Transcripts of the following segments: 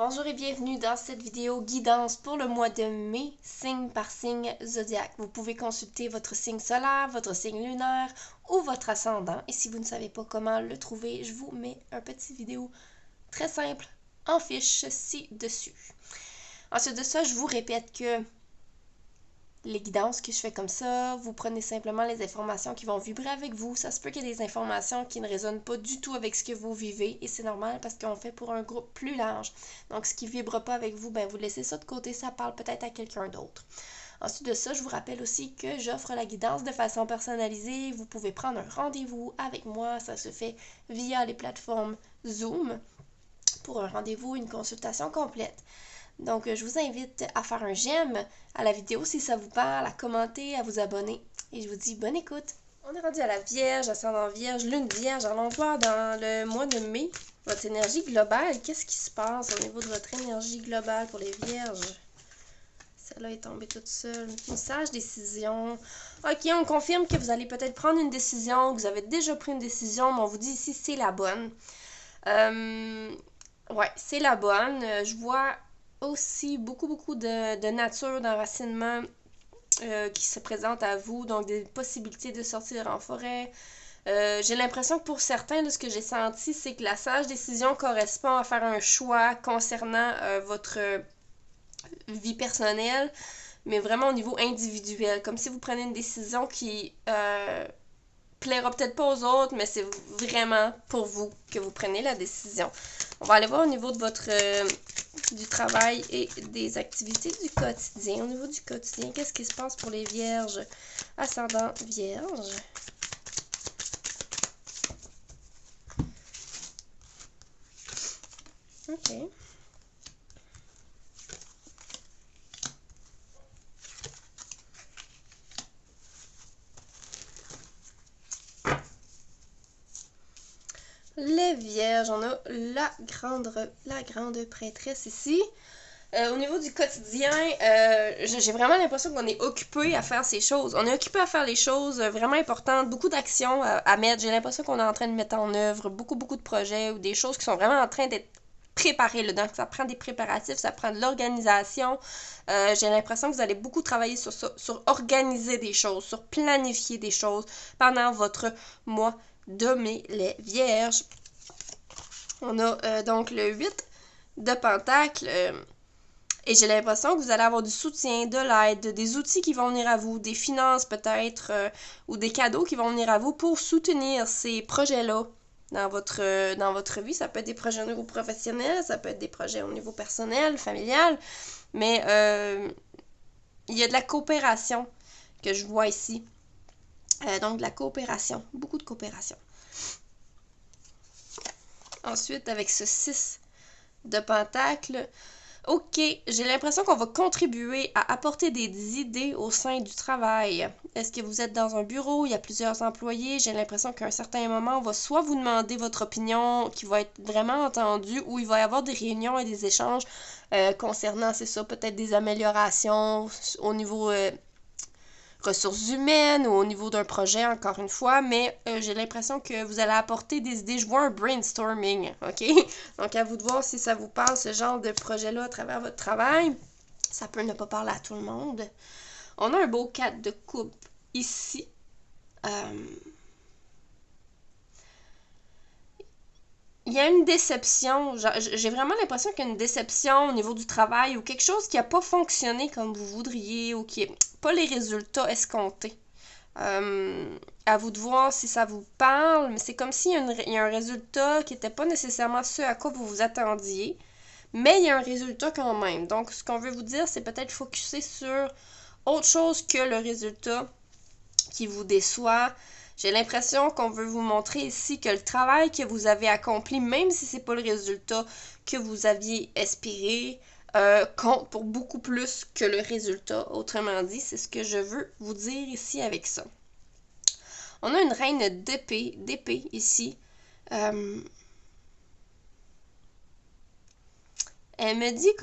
Bonjour et bienvenue dans cette vidéo guidance pour le mois de mai, signe par signe zodiaque. Vous pouvez consulter votre signe solaire, votre signe lunaire ou votre ascendant. Et si vous ne savez pas comment le trouver, je vous mets un petit vidéo très simple en fiche ci-dessus. Ensuite de ça, je vous répète que les guidances que je fais comme ça, vous prenez simplement les informations qui vont vibrer avec vous. Ça se peut qu'il y ait des informations qui ne résonnent pas du tout avec ce que vous vivez et c'est normal parce qu'on fait pour un groupe plus large. Donc ce qui ne vibre pas avec vous, vous laissez ça de côté, ça parle peut-être à quelqu'un d'autre. Ensuite de ça, je vous rappelle aussi que j'offre la guidance de façon personnalisée. Vous pouvez prendre un rendez-vous avec moi, ça se fait via les plateformes Zoom pour un rendez-vous, une consultation complète. Donc, je vous invite à faire un j'aime à la vidéo si ça vous parle, à commenter, à vous abonner. Et je vous dis bonne écoute. On est rendu à la Vierge, ascendant Vierge, Lune Vierge. Allons voir dans le mois de mai votre énergie globale. Qu'est-ce qui se passe au niveau de votre énergie globale pour les Vierges? Celle-là est tombée toute seule. Message, décision. Ok, on confirme que vous allez peut-être prendre une décision, que vous avez déjà pris une décision, mais on vous dit ici c'est la bonne. Ouais, c'est la bonne. Je vois aussi beaucoup de nature, d'enracinement qui se présente à vous, donc des possibilités de sortir en forêt. J'ai l'impression que pour certains, de ce que j'ai senti, c'est que la sage décision correspond à faire un choix concernant votre vie personnelle, mais vraiment au niveau individuel, comme si vous prenez une décision qui plaira peut-être pas aux autres, mais c'est vraiment pour vous que vous prenez la décision. On va aller voir au niveau de votre du travail et des activités du quotidien. Au niveau du quotidien, qu'est-ce qui se passe pour les Vierges? Ascendant Vierge. Ok. Les Vierges, on a la grande prêtresse ici. Au niveau du quotidien, j'ai vraiment l'impression qu'on est occupé à faire ces choses. On est occupé à faire les choses vraiment importantes, beaucoup d'actions à mettre. J'ai l'impression qu'on est en train de mettre en œuvre beaucoup de projets ou des choses qui sont vraiment en train d'être préparées. Là. Donc, ça prend des préparatifs, ça prend de l'organisation. J'ai l'impression que vous allez beaucoup travailler sur ça, sur organiser des choses, sur planifier des choses pendant votre mois de mai, les Vierges. On a donc le 8 de Pentacles. Et j'ai l'impression que vous allez avoir du soutien, de l'aide, des outils qui vont venir à vous, des finances peut-être, ou des cadeaux qui vont venir à vous pour soutenir ces projets-là dans votre vie. Ça peut être des projets au niveau professionnel, ça peut être des projets au niveau personnel, familial, mais il y a de la coopération que je vois ici. Donc de la coopération, beaucoup de coopération. Ensuite, avec ce 6 de Pentacles, ok, j'ai l'impression qu'on va contribuer à apporter des idées au sein du travail. Est-ce que vous êtes dans un bureau, il y a plusieurs employés? J'ai l'impression qu'à un certain moment, on va soit vous demander votre opinion qui va être vraiment entendue, ou il va y avoir des réunions et des échanges concernant, c'est ça, peut-être des améliorations au niveau ressources humaines ou au niveau d'un projet, encore une fois, mais j'ai l'impression que vous allez apporter des idées. Je vois un brainstorming, ok? Donc, à vous de voir si ça vous parle, ce genre de projet-là, à travers votre travail. Ça peut ne pas parler à tout le monde. On a un beau 4 de coupe ici. Il y a une déception. J'ai vraiment l'impression qu'il y a une déception au niveau du travail ou quelque chose qui n'a pas fonctionné comme vous voudriez ou qui n'est pas les résultats escomptés. À vous de voir si ça vous parle, mais c'est comme s'il y a un résultat qui n'était pas nécessairement ce à quoi vous vous attendiez, mais il y a un résultat quand même. Donc, ce qu'on veut vous dire, c'est peut-être focuser sur autre chose que le résultat qui vous déçoit. J'ai l'impression qu'on veut vous montrer ici que le travail que vous avez accompli, même si c'est pas le résultat que vous aviez espéré, compte pour beaucoup plus que le résultat. Autrement dit, c'est ce que je veux vous dire ici avec ça. On a une reine d'épée ici. Elle me dit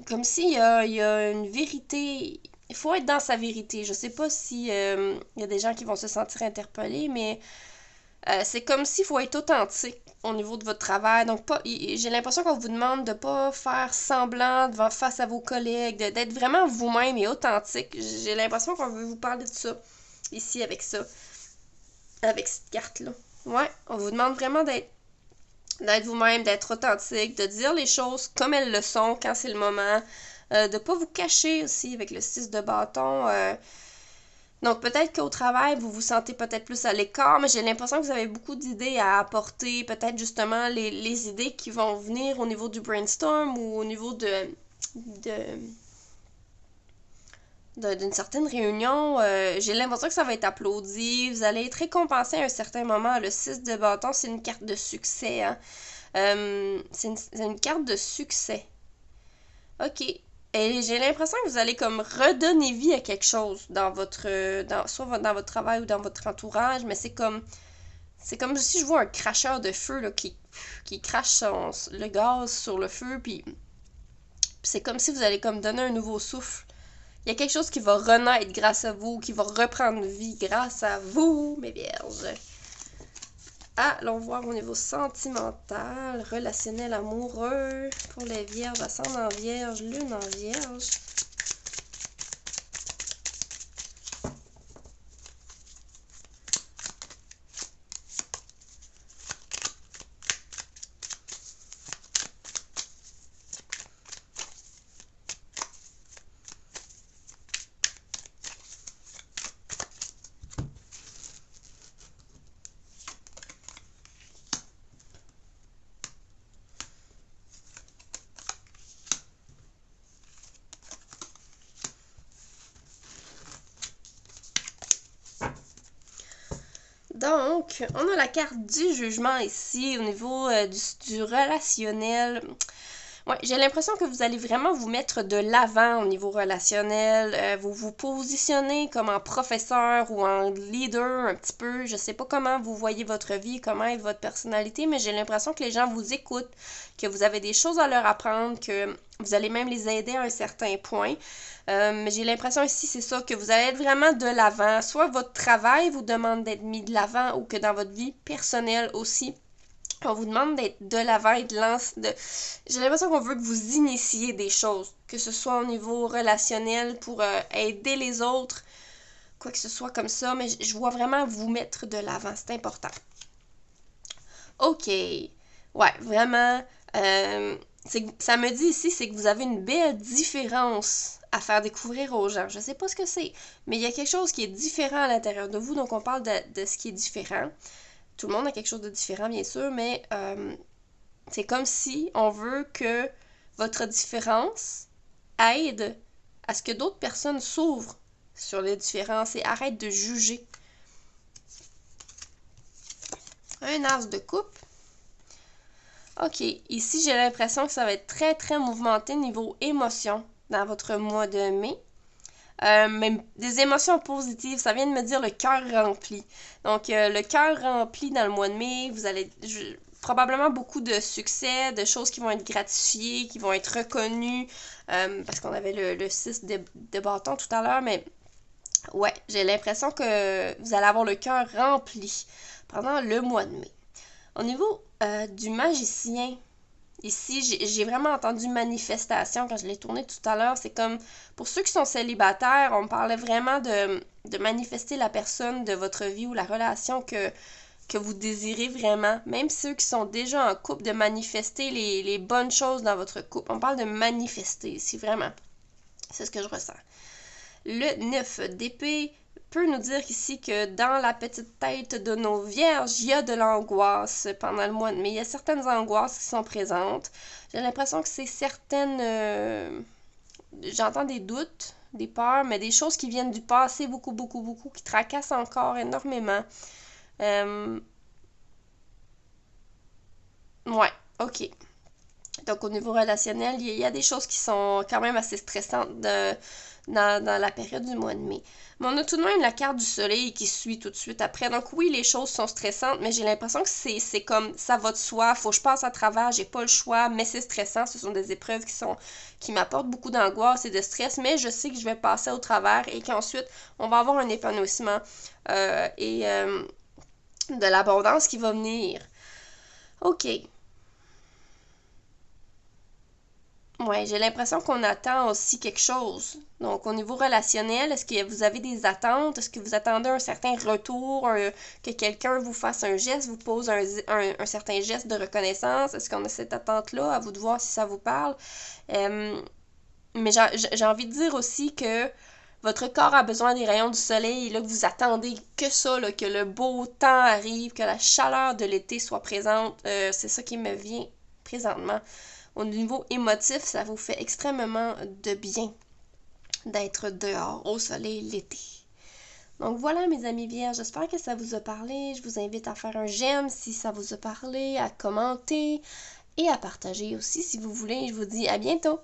comme s'il y a une vérité. Il faut être dans sa vérité. Je sais pas si y a des gens qui vont se sentir interpellés, mais C'est comme s'il faut être authentique au niveau de votre travail. Donc, j'ai l'impression qu'on vous demande de pas faire semblant devant face à vos collègues, d'être vraiment vous-même et authentique. J'ai l'impression qu'on veut vous parler de ça ici avec ça, avec cette carte-là. Ouais, on vous demande vraiment d'être vous-même, d'être authentique, de dire les choses comme elles le sont quand c'est le moment, de pas vous cacher aussi avec le 6 de bâton. Donc peut-être qu'au travail, vous vous sentez peut-être plus à l'écart, mais j'ai l'impression que vous avez beaucoup d'idées à apporter, peut-être justement les idées qui vont venir au niveau du brainstorm ou au niveau d'une certaine réunion. J'ai l'impression que ça va être applaudi, vous allez être récompensé à un certain moment. Le 6 de bâton, c'est une carte de succès, hein. C'est une carte de succès. Ok. Et j'ai l'impression que vous allez comme redonner vie à quelque chose dans soit dans votre travail ou dans votre entourage, mais c'est comme si je vois un cracheur de feu là, qui crache le gaz sur le feu, puis c'est comme si vous allez comme donner un nouveau souffle. Il y a quelque chose qui va renaître grâce à vous, qui va reprendre vie grâce à vous, mes vierges. Allons voir au niveau sentimental, relationnel, amoureux, pour les vierges, ascendant vierge, lune en vierge. Donc, on a la carte du jugement ici au niveau du relationnel. Ouais, j'ai l'impression que vous allez vraiment vous mettre de l'avant au niveau relationnel. Vous vous positionnez comme en professeur ou en leader un petit peu. Je sais pas comment vous voyez votre vie, comment est votre personnalité, mais j'ai l'impression que les gens vous écoutent, que vous avez des choses à leur apprendre, que vous allez même les aider à un certain point. Mais j'ai l'impression ici, c'est ça, que vous allez être vraiment de l'avant. Soit votre travail vous demande d'être mis de l'avant ou que dans votre vie personnelle aussi, on vous demande d'être de l'avant et J'ai l'impression qu'on veut que vous initiez des choses, que ce soit au niveau relationnel pour aider les autres, quoi que ce soit comme ça, mais je vois vraiment vous mettre de l'avant, c'est important. Ok, ouais, vraiment, ça me dit ici, c'est que vous avez une belle différence à faire découvrir aux gens. Je sais pas ce que c'est, mais il y a quelque chose qui est différent à l'intérieur de vous, donc on parle de ce qui est différent. Tout le monde a quelque chose de différent, bien sûr, mais c'est comme si on veut que votre différence aide à ce que d'autres personnes s'ouvrent sur les différences et arrêtent de juger. Un as de coupe. Ok, ici j'ai l'impression que ça va être très très mouvementé niveau émotion dans votre mois de mai. Même des émotions positives, ça vient de me dire le cœur rempli. Donc le cœur rempli dans le mois de mai, vous allez probablement beaucoup de succès, de choses qui vont être gratifiées, qui vont être reconnues, parce qu'on avait le 6 de bâton tout à l'heure, mais ouais, j'ai l'impression que vous allez avoir le cœur rempli pendant le mois de mai. Au niveau du magicien, ici, j'ai vraiment entendu manifestation quand je l'ai tourné tout à l'heure. C'est comme, pour ceux qui sont célibataires, on parlait vraiment de manifester la personne de votre vie ou la relation que vous désirez vraiment. Même ceux qui sont déjà en couple, de manifester les bonnes choses dans votre couple. On parle de manifester ici, vraiment. C'est ce que je ressens. Le 9 d'épée peut nous dire ici que dans la petite tête de nos vierges, il y a de l'angoisse pendant le mois de mai. Il y a certaines angoisses qui sont présentes. J'ai l'impression que c'est certaines... j'entends des doutes, des peurs, mais des choses qui viennent du passé beaucoup, beaucoup, beaucoup, qui tracassent encore énormément. Ouais, ok. Donc, au niveau relationnel, il y a des choses qui sont quand même assez stressantes dans la période du mois de mai. Mais on a tout de même la carte du soleil qui suit tout de suite après. Donc oui, les choses sont stressantes, mais j'ai l'impression que c'est comme ça va de soi. Faut que je passe à travers, j'ai pas le choix, mais c'est stressant. Ce sont des épreuves qui m'apportent beaucoup d'angoisse et de stress, mais je sais que je vais passer au travers et qu'ensuite, on va avoir un épanouissement. de l'abondance qui va venir. OK. Ouais, j'ai l'impression qu'on attend aussi quelque chose. Donc, au niveau relationnel, est-ce que vous avez des attentes? Est-ce que vous attendez un certain retour, que quelqu'un vous fasse un geste, vous pose un certain geste de reconnaissance? Est-ce qu'on a cette attente-là? À vous de voir si ça vous parle. Mais j'ai envie de dire aussi que votre corps a besoin des rayons du soleil et là, que vous attendez que ça, là, que le beau temps arrive, que la chaleur de l'été soit présente. C'est ça qui me vient présentement. Au niveau émotif, ça vous fait extrêmement de bien d'être dehors au soleil l'été. Donc voilà mes amis vierges, j'espère que ça vous a parlé. Je vous invite à faire un j'aime si ça vous a parlé, à commenter et à partager aussi si vous voulez. Je vous dis à bientôt!